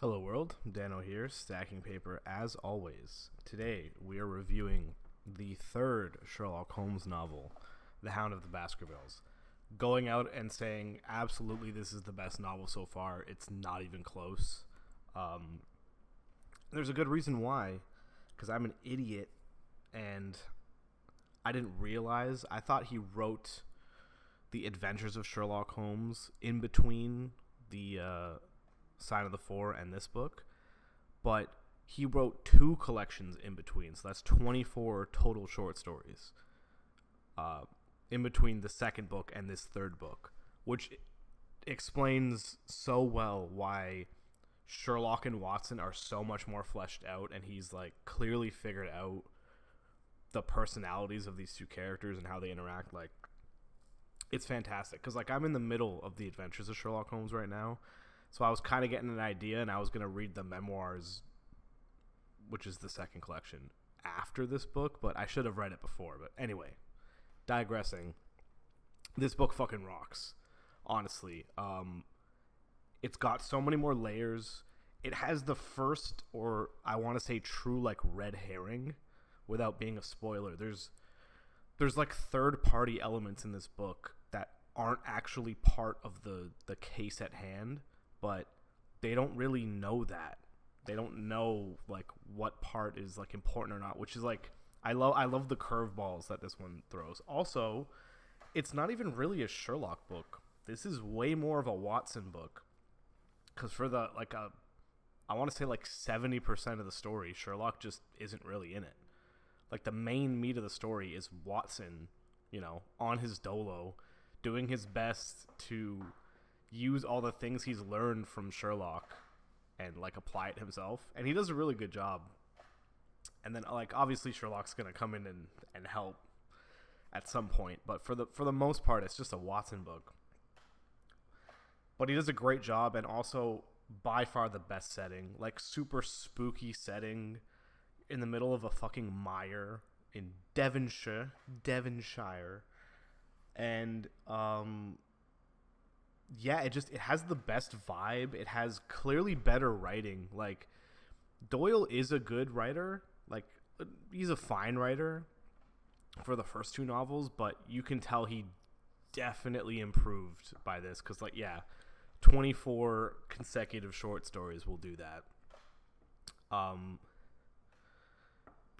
Hello world, Dano here, stacking paper as always. Today we are reviewing the third Sherlock Holmes novel, The Hound of the Baskervilles. Going out and saying absolutely this is the best novel so far, it's not even close. There's a good reason why, because I'm an idiot and I didn't realize, I thought he wrote the Adventures of Sherlock Holmes in between the Sign of the Four and this book, but he wrote two collections in between, so that's 24 total short stories in between the second book and this third book, which explains so well why Sherlock and Watson are so much more fleshed out, and he's like clearly figured out the personalities of these two characters and how they interact. Like, it's fantastic because like I'm in the middle of the Adventures of Sherlock Holmes right now. So I was kind of getting an idea, and I was going to read the memoirs, which is the second collection, after this book, but I should have read it before. But anyway, digressing, this book fucking rocks, honestly. It's got so many more layers. It has the first, or I want to say true, like, red herring, without being a spoiler. There's like third-party elements in this book that aren't actually part of the case at hand, but they don't really know that. They don't know like what part is like important or not, which is like I love the curveballs that this one throws. Also, it's not even really a Sherlock book. This is way more of a Watson book, because for the I want to say like 70% of the story, Sherlock just isn't really in it. Like, the main meat of the story is Watson, on his dolo, doing his best to use all the things he's learned from Sherlock and like apply it himself, and he does a really good job. And then like obviously Sherlock's gonna come in and help at some point, but for the most part it's just a Watson book. But he does a great job, and also by far the best setting, like super spooky setting in the middle of a fucking mire in Devonshire, and yeah, it has the best vibe. It has clearly better writing. Like, Doyle is a good writer. Like, he's a fine writer for the first two novels, but you can tell he definitely improved by this, because, like, yeah, 24 consecutive short stories will do that.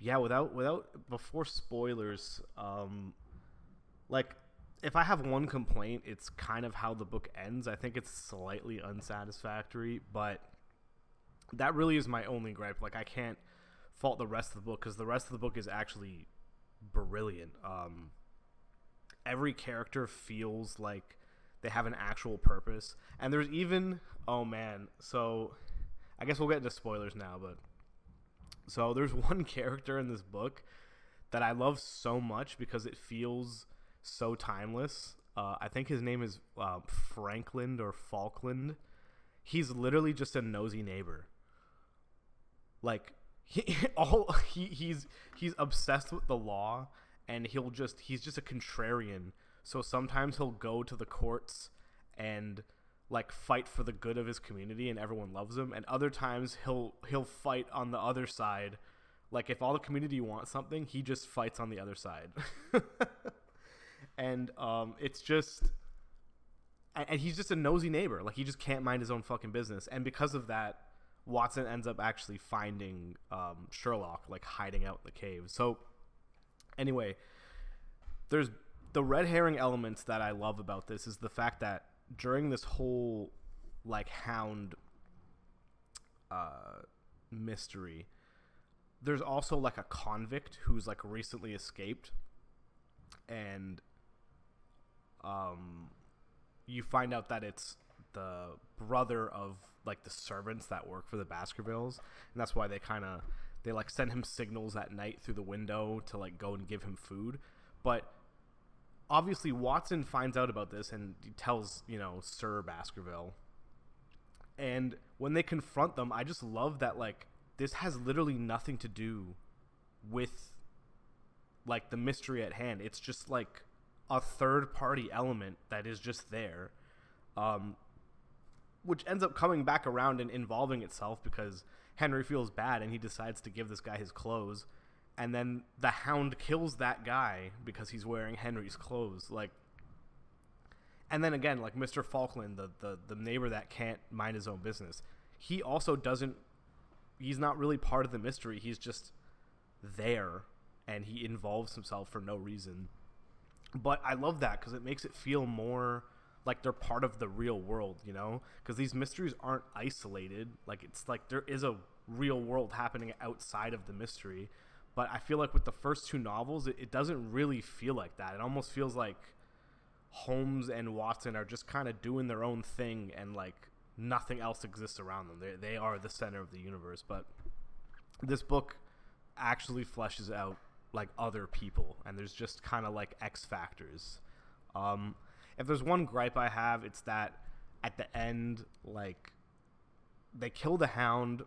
Yeah, before spoilers, like, if I have one complaint, it's kind of how the book ends. I think it's slightly unsatisfactory, but that really is my only gripe. Like, I can't fault the rest of the book, because the rest of the book is actually brilliant. Every character feels like they have an actual purpose. And there's even... Oh, man. So, I guess we'll get into spoilers now, but... So, there's one character in this book that I love so much because it feels so timeless. I think his name is Frankland or Falkland. He's literally just a nosy neighbor. Like, he's obsessed with the law, and he's just a contrarian. So sometimes he'll go to the courts and like fight for the good of his community, and everyone loves him. And other times he'll fight on the other side. Like, if all the community wants something, he just fights on the other side. And it's just, and he's just a nosy neighbor. Like, he just can't mind his own fucking business. And because of that, Watson ends up actually finding Sherlock, like, hiding out in the cave. So anyway, there's the red herring elements that I love about this is the fact that during this whole like Hound mystery, there's also like a convict who's like recently escaped, and you find out that it's the brother of like the servants that work for the Baskervilles, and that's why they like send him signals at night through the window to like go and give him food. But obviously Watson finds out about this, and he tells Sir Baskerville, and when they confront them, I just love that like this has literally nothing to do with like the mystery at hand. It's just like a third party element that is just there. which ends up coming back around and involving itself because Henry feels bad and he decides to give this guy his clothes, and then the Hound kills that guy because he's wearing Henry's clothes. Like, and then again, like Mr. Falkland, the neighbor that can't mind his own business, he also doesn't. He's not really part of the mystery. He's just there, and he involves himself for no reason. But I love that because it makes it feel more like they're part of the real world, you know? Because these mysteries aren't isolated. Like, it's like there is a real world happening outside of the mystery. But I feel like with the first two novels, it doesn't really feel like that. It almost feels like Holmes and Watson are just kind of doing their own thing, and like nothing else exists around them. They are the center of the universe. But this book actually fleshes out like other people, and there's just kind of like X factors. If there's one gripe I have, it's that at the end, like, they kill the Hound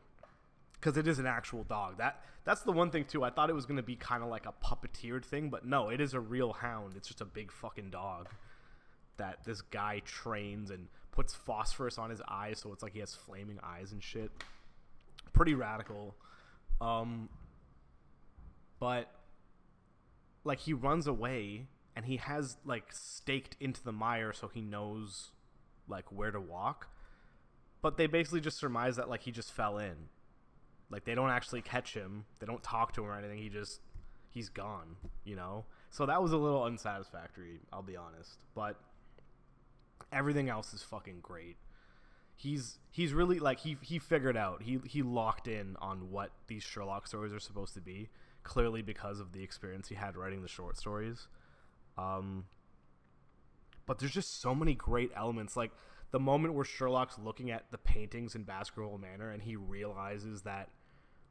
because it is an actual dog. That's the one thing too. I thought it was going to be kind of like a puppeteered thing, but no, it is a real hound. It's just a big fucking dog that this guy trains and puts phosphorus on his eyes, so it's like he has flaming eyes and shit. Pretty radical. But like, he runs away and he has like staked into the mire so he knows like where to walk. But they basically just surmise that like he just fell in. Like, they don't actually catch him. They don't talk to him or anything. He's gone, you know? So that was a little unsatisfactory, I'll be honest. But everything else is fucking great. He's really like, he figured out. He locked in on what these Sherlock stories are supposed to be, clearly because of the experience he had writing the short stories. But there's just so many great elements. Like, the moment where Sherlock's looking at the paintings in Baskerville Manor and he realizes that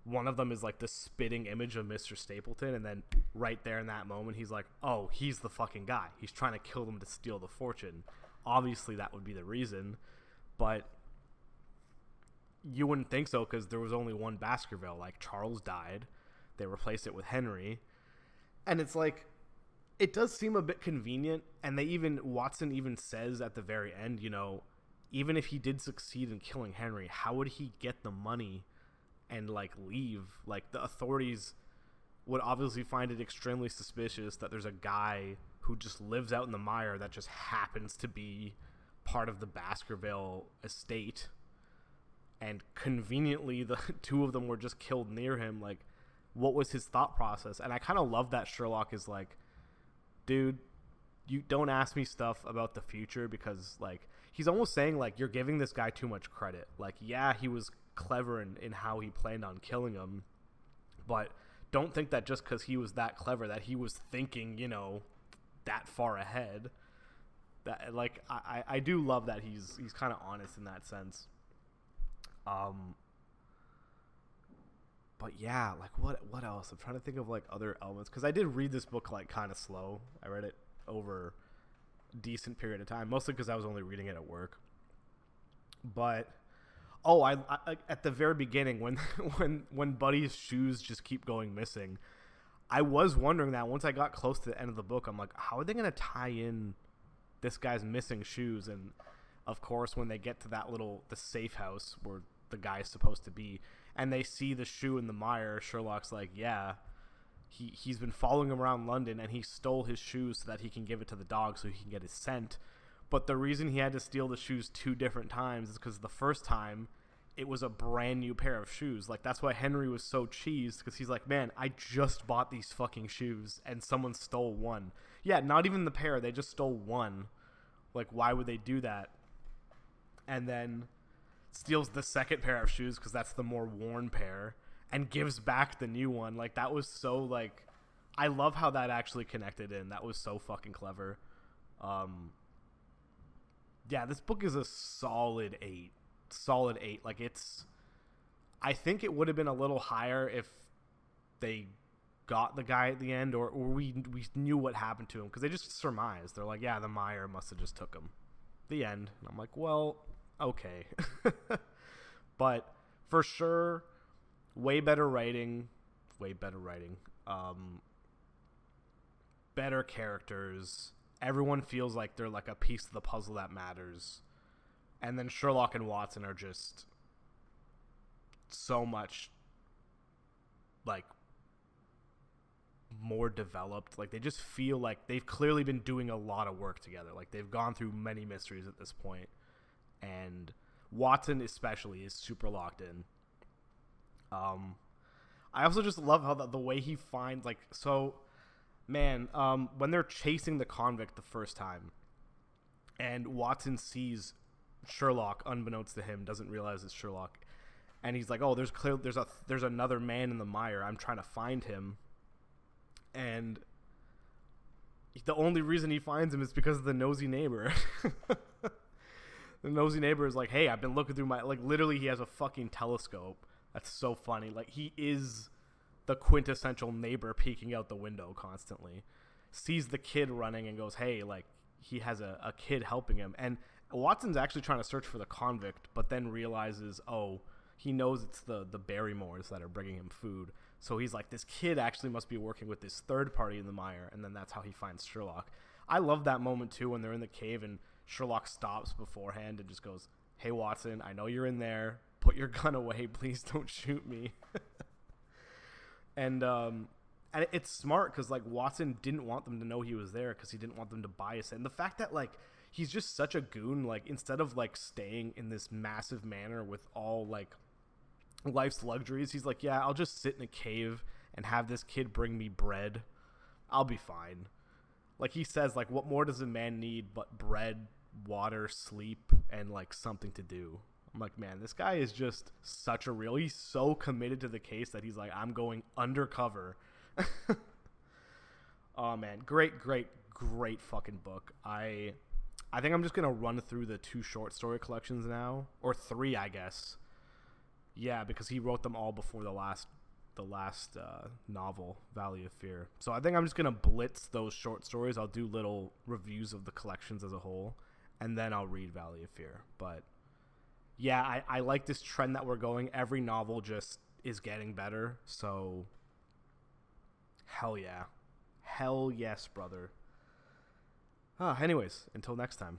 one of them is like the spitting image of Mr. Stapleton, and then right there in that moment he's like, oh, he's the fucking guy. He's trying to kill them to steal the fortune. Obviously that would be the reason, but you wouldn't think so because there was only one Baskerville. Like, Charles died. They replaced it with Henry. And it's like, it does seem a bit convenient, and Watson even says at the very end, you know, even if he did succeed in killing Henry, how would he get the money and like leave? Like, the authorities would obviously find it extremely suspicious that there's a guy who just lives out in the mire that just happens to be part of the Baskerville estate, and conveniently the two of them were just killed near him. Like, what was his thought process? And I kind of love that Sherlock is like, dude, you don't ask me stuff about the future, because like, he's almost saying like, you're giving this guy too much credit. Like, yeah, he was clever in how he planned on killing him, but don't think that just because he was that clever that he was thinking, you know, that far ahead. That, like, I do love that he's kind of honest in that sense. But yeah, like, what else? I'm trying to think of like other elements, because I did read this book like kind of slow. I read it over a decent period of time, mostly because I was only reading it at work. But I at the very beginning, when Buddy's shoes just keep going missing, I was wondering that once I got close to the end of the book. I'm like, how are they gonna tie in this guy's missing shoes? And of course, when they get to the safe house where the guy's supposed to be, and they see the shoe in the mire, Sherlock's like, yeah, he's been following him around London, and he stole his shoes so that he can give it to the dog so he can get his scent. But the reason he had to steal the shoes 2 different times is because the first time it was a brand new pair of shoes. Like, that's why Henry was so cheesed, because he's like, man, I just bought these fucking shoes and someone stole one. Yeah, not even the pair, they just stole one. Like, why would they do that? And then steals the second pair of shoes because that's the more worn pair, and gives back the new one. Like, that was so, like, I love how that actually connected in. That was so fucking clever. Yeah, this book is a solid 8. Like, I think it would have been a little higher if they got the guy at the end, or we knew what happened to him, because they just surmised. They're like, yeah, the mire must have just took him. The end. And I'm like, well, okay. But for sure, way better writing, better characters. Everyone feels like they're like a piece of the puzzle that matters. And then Sherlock and Watson are just so much like more developed. Like they just feel like they've clearly been doing a lot of work together. Like they've gone through many mysteries at this point, and Watson especially is super locked in. I also just love how the way he finds when they're chasing the convict the first time, and Watson sees Sherlock unbeknownst to him, doesn't realize it's Sherlock, and he's like, "Oh, there's another man in the mire. I'm trying to find him." And the only reason he finds him is because of the nosy neighbor. The nosy neighbor is like, "Hey, I've been looking through my..." Like, literally, he has a fucking telescope. That's so funny. Like, he is the quintessential neighbor peeking out the window constantly. Sees the kid running and goes, "Hey," like, he has a kid helping him. And Watson's actually trying to search for the convict, but then realizes, oh, he knows it's the Barrymores that are bringing him food. So he's like, this kid actually must be working with this third party in the mire, and then that's how he finds Sherlock. I love that moment, too, when they're in the cave and Sherlock stops beforehand and just goes, "Hey, Watson, I know you're in there. Put your gun away. Please don't shoot me." And it's smart because, like, Watson didn't want them to know he was there because he didn't want them to bias it. And the fact that, like, he's just such a goon, like, instead of, like, staying in this massive manor with all, like, life's luxuries, he's like, "Yeah, I'll just sit in a cave and have this kid bring me bread. I'll be fine." Like, he says, like, what more does a man need but bread, water, sleep, and, like, something to do? I'm like, man, this guy is just such a real... He's so committed to the case that he's like, I'm going undercover. Oh, man. Great fucking book. I think I'm just going to run through the 2 short story collections now. Or 3, I guess. Yeah, because he wrote them all before the last novel, Valley of Fear. So I think I'm just going to blitz those short stories. I'll do little reviews of the collections as a whole, and then I'll read Valley of Fear. But yeah, I like this trend that we're going. Every novel just is getting better. So hell yeah. Hell yes, brother. Anyways, until next time.